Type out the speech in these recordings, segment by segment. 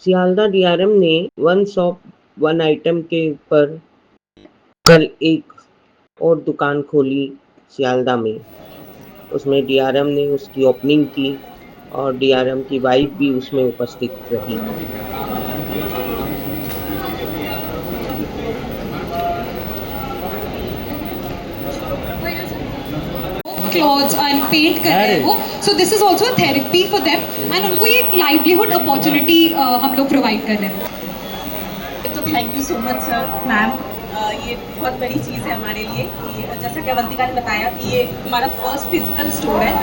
Sealdah DRM ने one shop one item के ऊपर कल एक और दुकान खोली सियालदह में। उसमें डीआरएम ने उसकी ओपनिंग की और डीआरएम की वाइफ भी उसमें उपस्थित रही। क्लॉथ्स एंड पेंट कर रहे हैं वो, so this is also therapy for them and उनको ये एक लाइवलीहुड अपॉर्चुनिटी हम लोग प्रोवाइड कर रहे हैं। तो thank you so much sir ma'am, ये बहुत बड़ी चीज़ है हमारे लिए कि जैसा कि अवंतिका ने बताया कि ये हमारा फर्स्ट फिजिकल स्टोर है।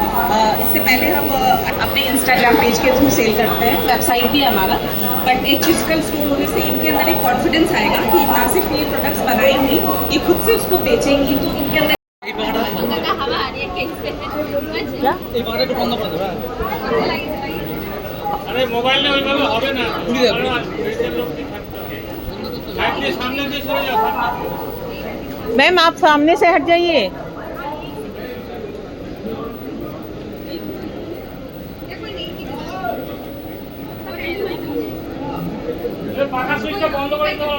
इससे पहले हम अपने इंस्टाग्राम पेज के थ्रू सेल करते हैं, वेबसाइट भी है हमारा, बट एक फिजिकल स्टोर होने से इनके अंदर एक कॉन्फिडेंस आएगा कि ना सिर्फ ये प्रोडक्ट्स बनाएंगी, ये खुद से उसको बेचेंगी, तो इनके अंदर अरे मोबाइल ने ওইভাবে হবে না পেজের লোক কি থাকতে হবে সামনে সামনে দিয়ে সরে যাও সামনে मैम आप सामने से हट जाइए। এই পাখা সুইচটা বন্ধ করে দাও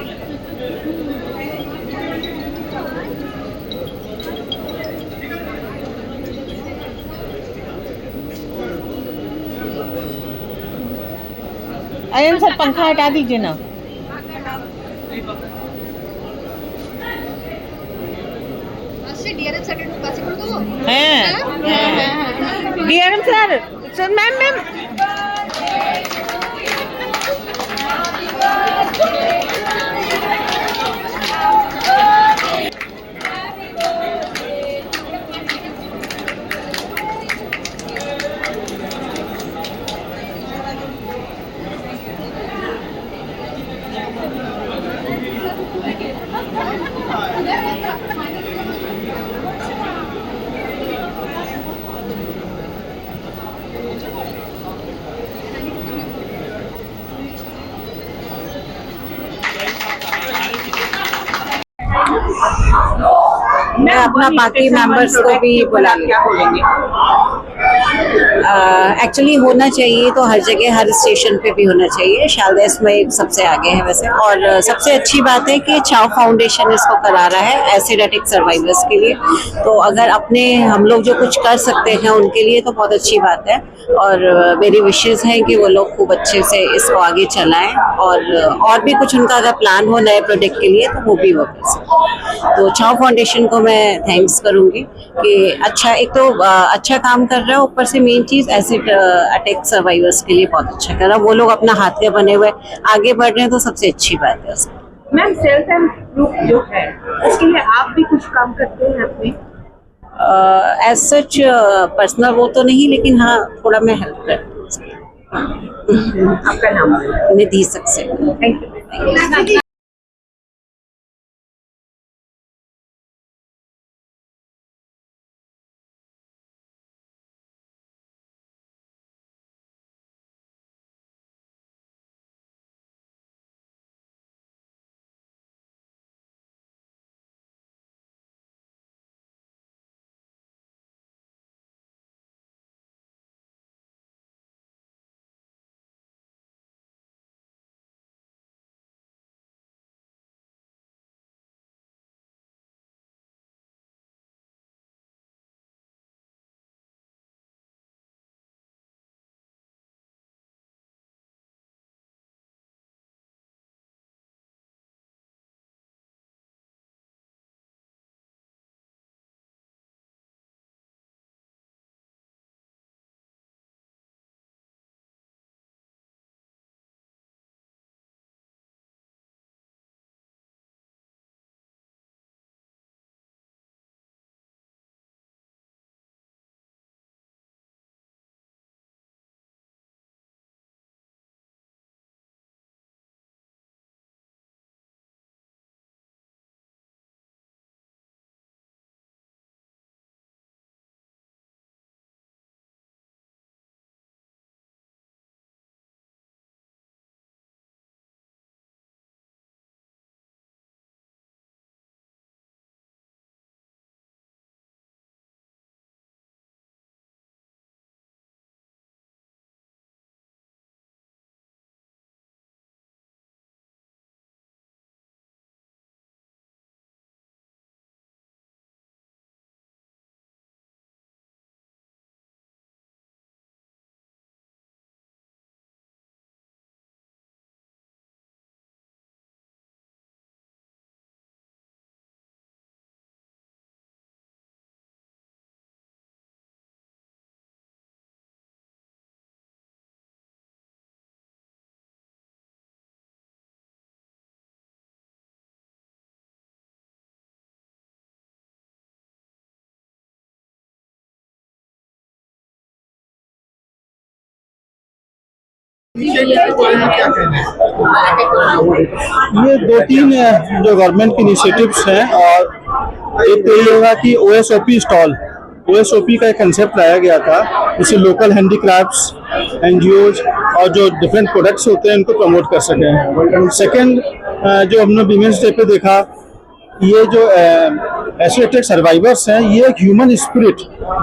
अयन सर पंखा हटा दीजिए ना। DRM sir, sir ma'am ma'am मैं अपना बाकी मेंबर्स को भी बुला लिया। एक्चुअली होना चाहिए तो हर जगह हर स्टेशन पे भी होना चाहिए। शालदेस में एक सबसे आगे है वैसे, और सबसे अच्छी बात है कि चाव फाउंडेशन इसको करा रहा है एसिड अटैक सर्वाइवर्स के लिए। तो अगर अपने हम लोग जो कुछ कर सकते हैं उनके लिए तो बहुत अच्छी बात है, और मेरी विशेष है कि वो लोग खूब अच्छे से इसको आगे चलाएं, और भी कुछ उनका अगर प्लान हो नए प्रोजेक्ट के लिए तो वो भी वो कर सकते। तो चाव फाउंडेशन को मैं थैंक्स करूंगी कि अच्छा, एक तो अच्छा काम कर रहा है, ऊपर से मेन चीज एसिड अटैक सर्वाइवर्स के लिए बहुत अच्छा कर रहा है। वो लोग अपना हाथ के बने हुए आगे बढ़ रहे हैं तो सबसे अच्छी बात है उसमें। मैम सेल्फ हेल्प ग्रुप जो है उसके लिए आप भी कुछ काम करते हैं अपने? एज सच पर्सनल वो तो नहीं, लेकिन हाँ थोड़ा मैं हेल्प करती हूँ। आपका नाम? निधि सक्सेना। Thank you. ये 2-3 जो गवर्नमेंट की इनिशिएटिव्स हैं, और एक तो ये होगा कि OSOP स्टॉल, OSOP का एक कंसेप्ट लाया गया था, जिससे लोकल हैंडीक्राफ्ट्स, NGOs और जो डिफरेंट प्रोडक्ट्स होते हैं उनको प्रमोट कर सकें। सेकंड, जो हमने वीमेंस डे पे देखा, ये जो एसिड सर्वाइवर्स हैं, ये एक ह्यूमन स्पिरिट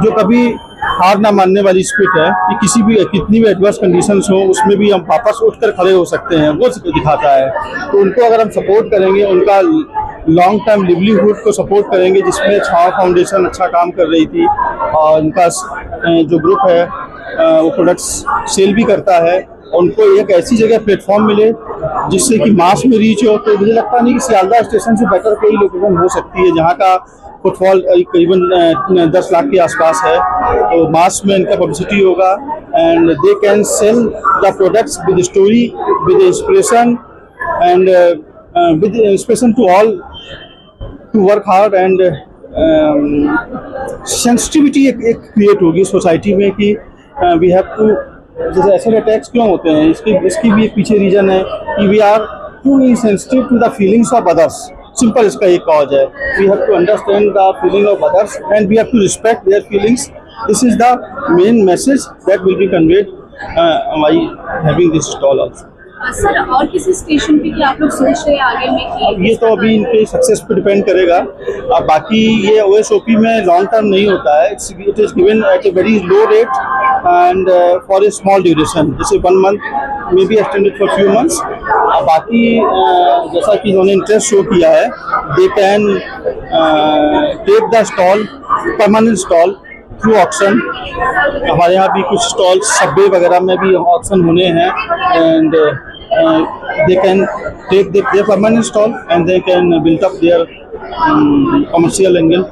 जो कभी हार ना मानने वाली स्पिरिट है, कि किसी भी कितनी भी एडवर्स कंडीशंस हो उसमें भी हम वापस उठकर खड़े हो सकते हैं, वो दिखाता है। तो उनको अगर हम सपोर्ट करेंगे, उनका लॉन्ग टर्म लिवलीहुड को सपोर्ट करेंगे, जिसमें छाव फाउंडेशन अच्छा काम कर रही थी, और उनका जो ग्रुप है वो प्रोडक्ट्स सेल भी करता है, उनको एक ऐसी जगह प्लेटफॉर्म मिले जिससे कि मास में रीच हो। तो मुझे लगता नहीं कि सियालदा स्टेशन से बेटर कोई लोकेशन हो सकती है, जहाँ का फुटफॉल करीबन 10 लाख के आसपास है। तो मास में इनका पब्लिसिटी होगा, and they can sell the products with story, with inspiration, and with inspiration to all to work hard, and sensitivity एक क्रिएट होगी सोसाइटी में कि वी हैव टू, जैसे एसिड अटैक्स क्यों होते हैं, इसकी भी एक पीछे रीजन है कि we are too insensitive to the feelings of others. Simple इसका एक कॉज है। We have to understand the feeling of others and we have to respect their feelings. This is the main message that will be conveyed by having this stall also. Sir, और किसी station पे क्या आप लोग सोच रहे हैं आगे में कि अब ये तो अभी इनके सक्सेस पे डिपेंड करेगा। अब बाकी ये OSOP में लॉन्ग टर्म नहीं होता है, it is given at a very low rate and for a small duration, जैसे 1 month may be extended for few months. अब बाकी जैसा कि इन्होंने इंटरेस्ट शो किया है, they can take the stall, permanent stall through auction. हमारे यहाँ भी कुछ स्टॉल सबवे वगैरह में भी ऑक्शन होने हैं, and they can take their permanent stall and they can build up their commercial angle.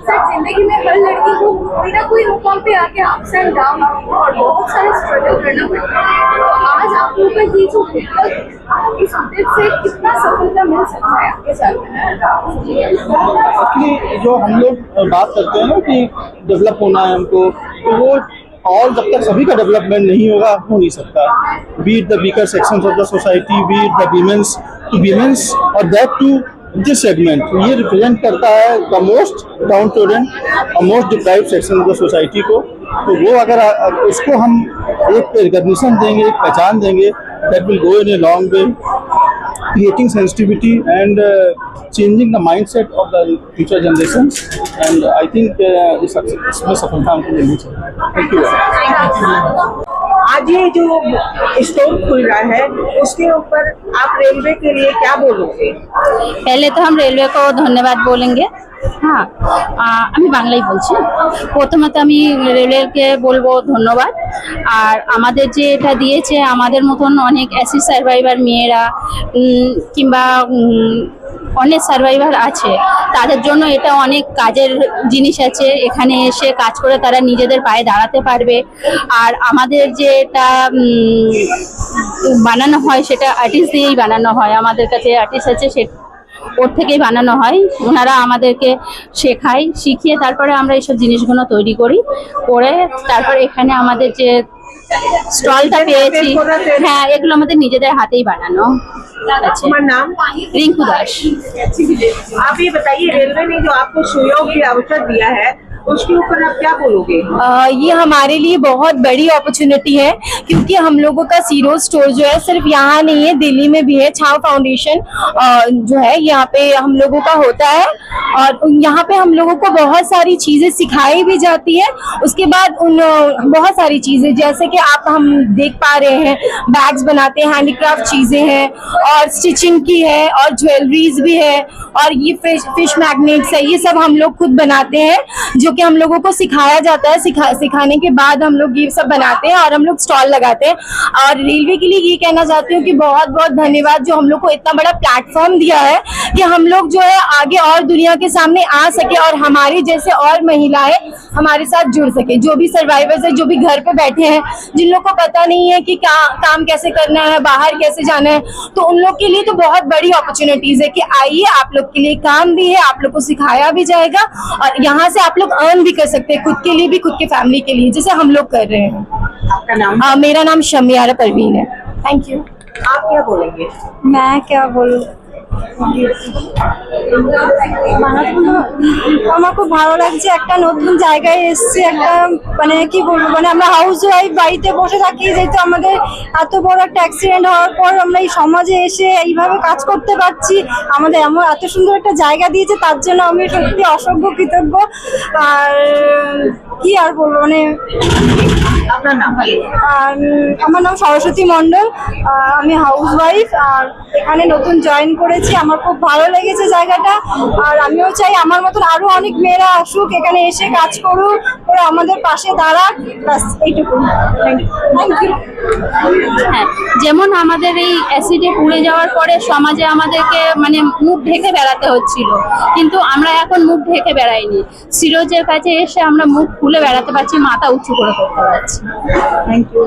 Sir, जिंदगी में हर लड़की को कोई ना कोई मुकाम पे आके अप्स एंड डाउन और बहुत सारे स्ट्रगल करना पड़ता है। तो आज आप लोगों का ये जो इस उद्देश्य से कितना सफलता मिल सकता है आपके साथ में? एक्चुअली जो हम लोग बात करते हैं ना कि डेवलप होना है हमको, तो वो और जब तक सभी का डेवलपमेंट नहीं होगा, हो नहीं सकता। Be it the weaker sections of the society, be it the womens और दैट टू दिस सेगमेंट। ये रिप्रेजेंट करता है the most down to earth और most deprived section of the society को। तो वो अगर उसको हम एक रिकॉग्निशन देंगे, एक पहचान देंगे, that will go in a long way, creating sensitivity and changing the mindset of the future generations, and I think इसमें सफलता हमको मिलनी चाहिए। Thank you। आज ये जो स्टोर खुल रहा है उसके ऊपर आप रेलवे के लिए क्या बोलोगे? पहले तो हम रेलवे को धन्यवाद बोलेंगे। হ্যাঁ, আমি বাংলাই বলছি। প্রথমত আমি রেলওয়েকে বলবো ধন্যবাদ। আর আমাদের যে এটা দিয়েছে, আমাদের মতন অনেক অ্যাসিড সার্ভাইভার মেয়েরা কিংবা অনেক সার্ভাইভার আছে, তাদের জন্য এটা অনেক কাজের জিনিস আছে। এখানে এসে কাজ করে তারা নিজেদের পায়ে দাঁড়াতে পারবে। আর আমাদের যে এটা বানানো হয়, সেটা আর্টিস্ট দিয়েই বানানো হয়। আমাদের কাছে আর্টিস্ট আছে, সে ওর থেকেই বানানো হয়। ওনারা আমাদেরকে শেখায়, শিখিয়ে তারপরে আমরা এইসব জিনিসগুলো তৈরি করি। করে তারপর এখানে আমাদের যে স্টলটা পেয়েছি, হ্যাঁ, এগুলো আমাদের নিজেদের হাতেই বানানো। तुम्हारा नाम? रिंकू दास। आप ये बताइए, रेलवे ने जो आपको सुयोग के अवसर दिया है उसके ऊपर आप क्या बोलोगे? ये हमारे लिए बहुत बड़ी अपॉर्चुनिटी है, क्योंकि हम लोगों का सीरो स्टोर जो है सिर्फ यहाँ नहीं है, दिल्ली में भी है। छाव फाउंडेशन जो है यहाँ पे हम लोगों का होता है, और यहाँ पे हम लोगों को बहुत सारी चीजें सिखाई भी जाती है। उसके बाद बहुत सारी चीजें, जैसे कि हम देख पा रहे हैं, बैग्स बनाते हैं, हैंडीक्राफ्ट चीजें हैं, और स्टिचिंग की है, और ज्वेलरीज भी है, और ये फिश मैग्नेट्स है। ये सब हम लोग खुद बनाते हैं, जो कि हम लोगों को सिखाया जाता है। सिखाने के बाद हम लोग ये सब बनाते हैं और हम लोग स्टॉल लगाते हैं। और रेलवे के लिए ये कहना चाहती हूँ कि बहुत बहुत धन्यवाद, जो हम लोग को इतना बड़ा प्लेटफॉर्म दिया है कि हम लोग जो है आगे और दुनिया के सामने आ सके, और हमारी जैसे और महिलाएं हमारे साथ जुड़ सके। जो भी सर्वाइवर्स है, जो भी घर पे बैठे हैं, जिन लोग को पता नहीं है कि काम कैसे करना है, बाहर कैसे जाना है, तो उन लोग के लिए तो बहुत बड़ी अपॉर्चुनिटीज है कि आइए, आप लोग के लिए काम भी है, आप लोग को सिखाया भी जाएगा, और यहाँ से आप लोग अर्न भी कर सकते हैं, खुद के लिए भी, खुद के फैमिली के लिए, जैसे हम लोग कर रहे हैं। आपका नाम? मेरा नाम शमियारा परवीन है। Thank you. आप क्या बोलेंगे? मैं क्या বলবো, আমার খুব ভালো লাগছে, একটা নতুন জায়গায় এসেছি, একটা মানে কি বলবো, মানে আমরা হাউস ওয়াইফ বাড়িতে বসে থাকি, যেহেতু আমাদের এত বড় একটা অ্যাক্সিডেন্ট হওয়ার পর আমরা এই সমাজে এসে এইভাবে কাজ করতে পারছি, আমাদের এমন এত সুন্দর একটা জায়গা দিয়েছে, তার জন্য আমি সত্যি অসংখ্য কৃতজ্ঞ। আর কি আর বলবো, মানে আপনার নাম? আর আমার নাম সরস্বতী মণ্ডল, আমি হাউস ওয়াইফ, আর এখানে নতুন জয়েন করেছি, আমার খুব ভালো লেগেছে জায়গাটা। আর আমিও চাই আমার মতন আরো অনেক মেয়েরা আসুক, এখানে এসে কাজ করুক, ওরা আমাদের পাশে দাঁড়াক, ব্যাস এইটুকু। Thank you. হ্যাঁ, যেমন আমাদের এই অ্যাসিডে পুড়ে যাওয়ার পরে সমাজে আমাদেরকে মানে মুখ ঢেকে বেড়াতে হচ্ছিল, কিন্তু আমরা এখন মুখ ঢেকে বেড়াইনি, সিরোজের কাছে এসে আমরা মুখ খুলে বেড়াতে পারছি, মাথা উঁচু করে করতে পারছি। Thank you.